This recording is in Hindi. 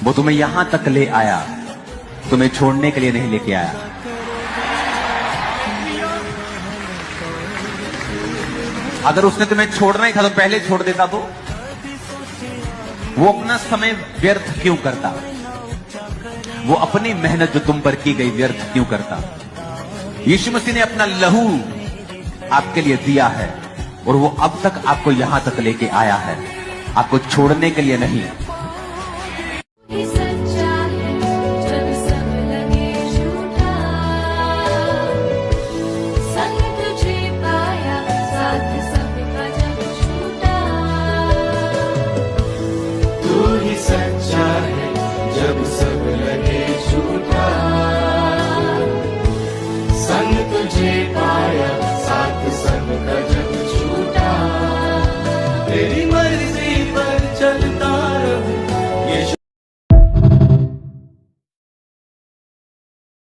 वो तुम्हें यहां तक ले आया, तुम्हें छोड़ने के लिए नहीं लेके आया। अगर उसने तुम्हें छोड़ना ही था तो पहले छोड़ देता। तो वो अपना समय व्यर्थ क्यों करता? वो अपनी मेहनत जो तुम पर की गई व्यर्थ क्यों करता? यीशु मसीह ने अपना लहू आपके लिए दिया है और वो अब तक आपको यहां तक लेके आया है, आपको छोड़ने के लिए नहीं।